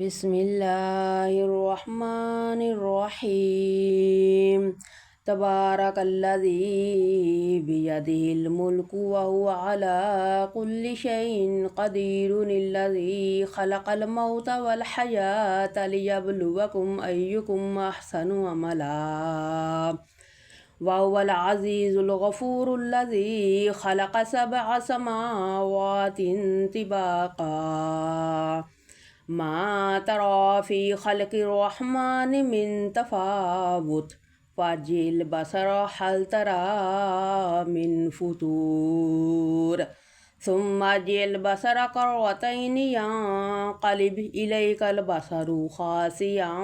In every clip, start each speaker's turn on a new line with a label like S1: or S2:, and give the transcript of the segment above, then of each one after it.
S1: بسم الله الرحمن الرحيم. تبارك الذي بيده الملك وهو على كل شيء قدير، الذي خلق الموت والحياة ليبلوكم أيكم أحسن عملا، وهو العزيز الغفور الذي خلق 7 سماوات طباقا، ما ترى في خلق الرحمن من تفاوت، فارجع البصر هل ترى من فتور، ثم ارجع البصر كرتين ينقلب إليك البصر خاسئا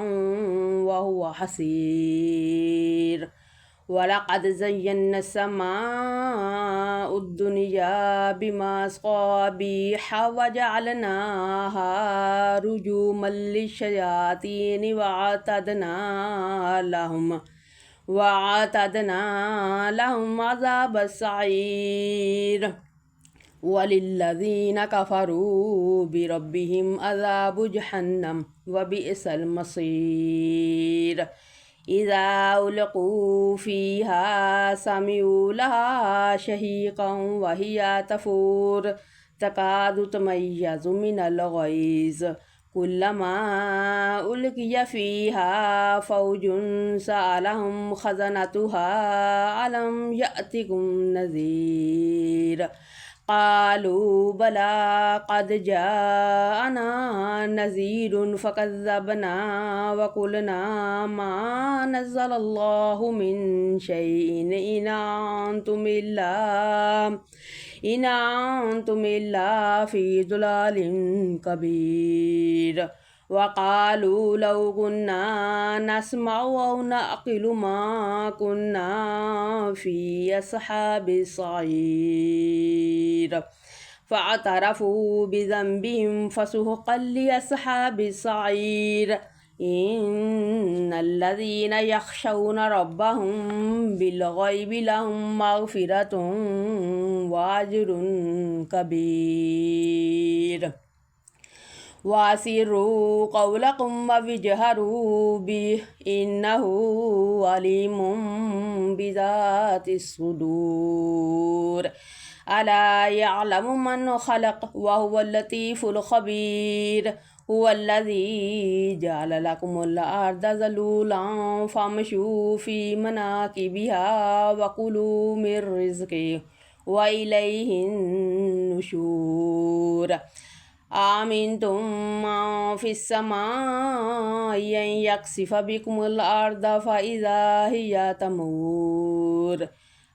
S1: وهو حسير. ولقد زينا السماء الدنيا بمصابيح وجعلناها رجوما للشياطين وأعتدنا لهم عذاب السعير. وللذين كفروا بربهم عذاب جهنم وبئس المصير. إذا ألقوا فيها سمعوا لها شهيقا وهي تفور، تكاد تميز من الغيظ، كلما ألقي فيها فوج سألهم خزنتها ألم يأتكم نذير، قالوا بلى قد جاءنا نذير فكذبنا وقلنا ما نزل الله من شيء إن أنتم إلا في ضلال كبير. وقالوا لو كنا نسمع أو نعقل ما كنا في أصحاب السعير، فاعترفوا بذنبهم فسحقا لأصحاب السعير. إن الذين يخشون ربهم بالغيب لهم مغفرة وأجر كبير. وأسروا قولكم واجهروا به إنه عليم بذات الصدور. ألا يعلم من خلق وهو اللطيف الخبير. هو الذي جعل لكم الأرض ذلولا فامشوا في مناكبها وكلوا من رزقه وإليه النشور. أأمنتم من في السماء أن يخسف بكم الأرض فإذا هي تمور،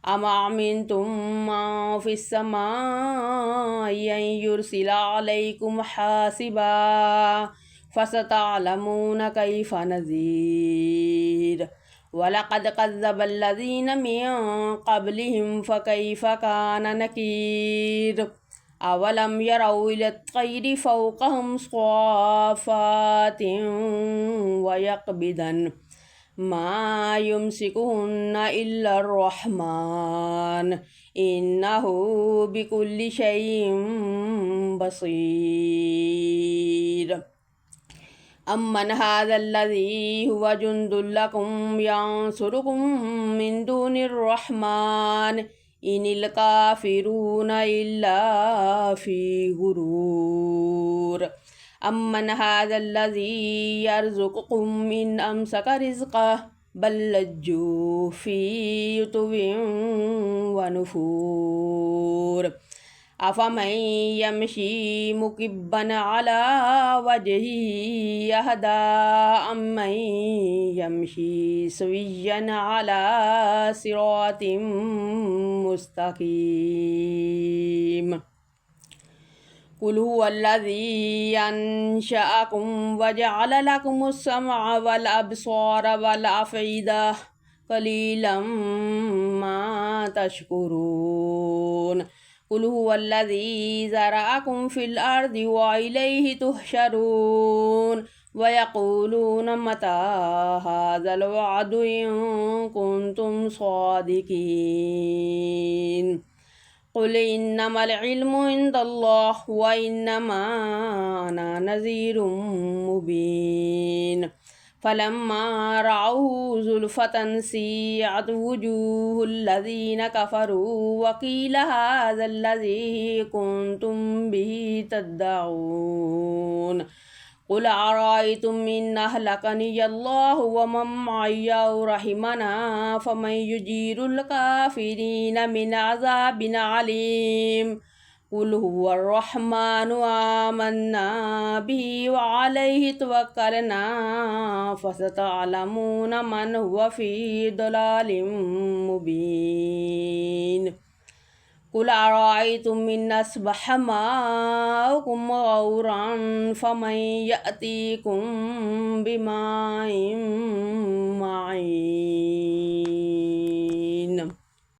S1: أم أمنتم من في السماء أن يرسل عليكم حاسبا، فستعلمون كيف نذير. ولقد كذب الذين من قبلهم فكيف كان نكير. أولم يروا إلى الطير فوقهم صافات ويقبضن ما يمسكهن إلا الرحمن إنه بكل شيء بصير. أمن هذا الذي هو جند لكم ينصركم من دون الرحمن إن الكافرون إلا في غرور. أمن هذا الذي يرزقكم من أمسك رزقه بل لجوا في عتو ونفور. أفمن يمشي مكبا على وجهه أهدى أمن يمشي سويا على صراط مستقيم. قل هو الذي أنشأكم وجعل لكم السمع والأبصار والأفئدة قليلا ما تشكرون. قل هو الذي زرعكم في الأرض وإليه تحشرون. ويقولون متى هذا الوعد إن كنتم صادقين. قل إنما العلم عند الله وإنما أنا نذير مبين فلما رأوه زلفة سيئت وجوه الذين كفروا وقيل هذا الذي كنتم به تدعون قل أرأيتم إن أهلكني الله ومن معي أو رحمنا فمن يجير الكافرين من عذاب عليم قل هو الرحمن آمنا به وعليه توكلنا فستعلمون من هو في ضلال مبين قل أرأيتم إن أصبح ماؤكم غورا فمن يأتيكم بماء معين